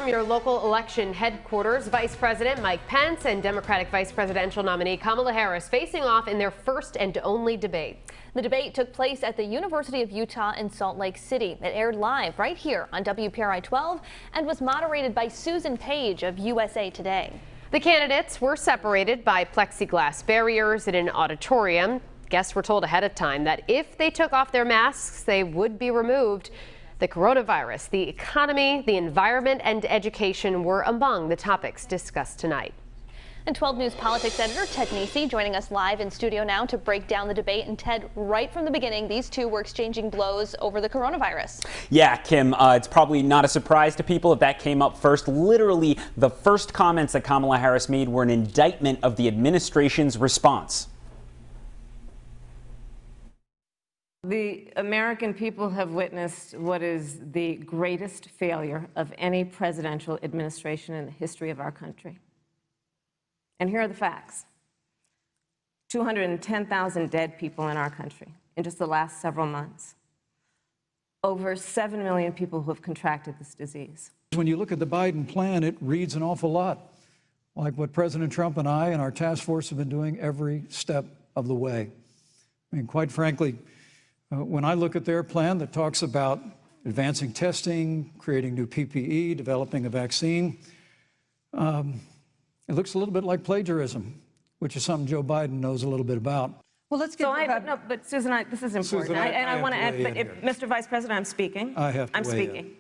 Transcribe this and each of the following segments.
from your local election headquarters. Vice President Mike Pence and Democratic Vice Presidential nominee Kamala Harris facing off in their first and only debate. The debate took place at the University of Utah in Salt Lake City. It aired live right here on WPRI 12 and was moderated by Susan Page of USA Today. The candidates were separated by plexiglass barriers in an auditorium. Guests were told ahead of time that if they took off their masks, they would be removed. The coronavirus, the economy, the environment, and education were among the topics discussed tonight. And 12 News politics editor Ted Nesi joining us live in studio now to break down the debate. And Ted, right from the beginning, these two were exchanging blows over the coronavirus. Yeah, Kim, it's probably not a surprise to people if that came up first. Literally, the first comments that Kamala Harris made were an indictment of the administration's response. The American people have witnessed what is the greatest failure of any presidential administration in the history of our country. And here are the facts. 210,000 dead people in our country in just the last several months. Over 7 million people who have contracted this disease. When you look at the Biden plan, it reads an awful lot like what President Trump and I and our task force have been doing every step of the way. I mean, quite frankly, when I look at their plan that talks about advancing testing, creating new PPE, developing a vaccine, it looks a little bit like plagiarism, which is something Joe Biden knows a little bit about. Well, let's get no, but Susan, this is important. Susan, I want to add, but here. Mr. Vice President, I'm speaking. I'm speaking.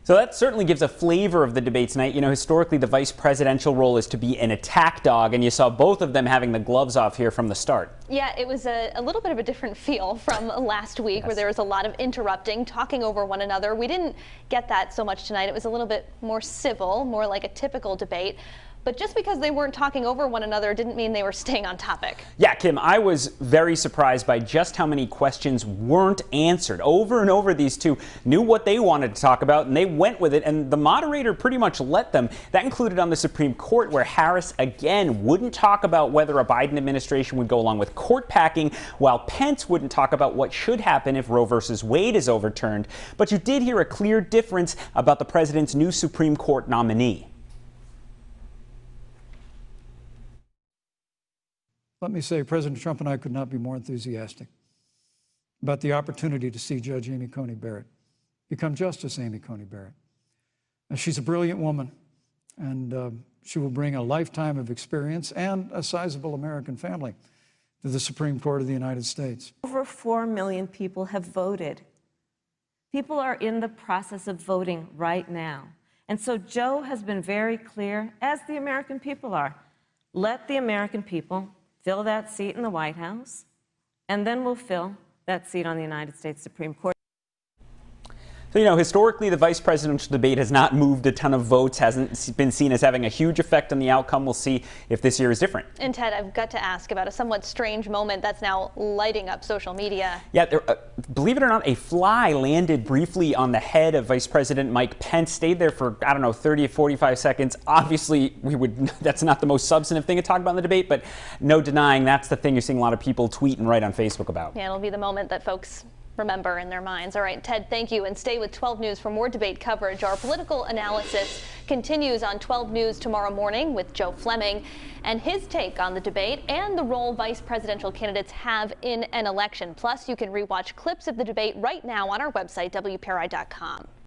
So that certainly gives a flavor of the debate tonight. You know, historically, the vice presidential role is to be an attack dog, and you saw both of them having the gloves off here from the start. Yeah, it was a little bit of a different feel from last week, Yes. where there was a lot of interrupting, talking over one another. We didn't get that so much tonight. It was a little bit more civil, more like a typical debate. But just because they weren't talking over one another didn't mean they were staying on topic. Yeah, Kim, I was very surprised by just how many questions weren't answered. Over and over, these two knew what they wanted to talk about, and they went with it, and the moderator pretty much let them. That included on the Supreme Court, where Harris, again, wouldn't talk about whether a Biden administration would go along with court packing, while Pence wouldn't talk about what should happen if Roe versus Wade is overturned. But you did hear a clear difference about the president's new Supreme Court nominee. Let me say, President Trump and I could not be more enthusiastic about the opportunity to see Judge Amy Coney Barrett become Justice Amy Coney Barrett. And she's a brilliant woman, and she will bring a lifetime of experience and a sizable American family to the Supreme Court of the United States. Over 4 million people have voted. People are in the process of voting right now. And so Joe has been very clear, as the American people are. Let the American people fill that seat in the White House, and then we'll fill that seat on the United States Supreme Court. So, you know, historically, the vice presidential debate has not moved a ton of votes, hasn't been seen as having a huge effect on the outcome. We'll see if this year is different. And Ted, I've got to ask about a somewhat strange moment that's now lighting up social media. Yeah, believe it or not, a fly landed briefly on the head of Vice President Mike Pence, stayed there for, I don't know, 30 or 45 seconds. Obviously, that's not the most substantive thing to talk about in the debate, but no denying that's the thing you're seeing a lot of people tweet and write on Facebook about. Yeah, it'll be the moment that folks remember in their minds. All right, Ted, thank you. And stay with 12 News for more debate coverage. Our political analysis continues on 12 News tomorrow morning with Joe Fleming and his take on the debate and the role vice presidential candidates have in an election. Plus, you can rewatch clips of the debate right now on our website, WPRI.com.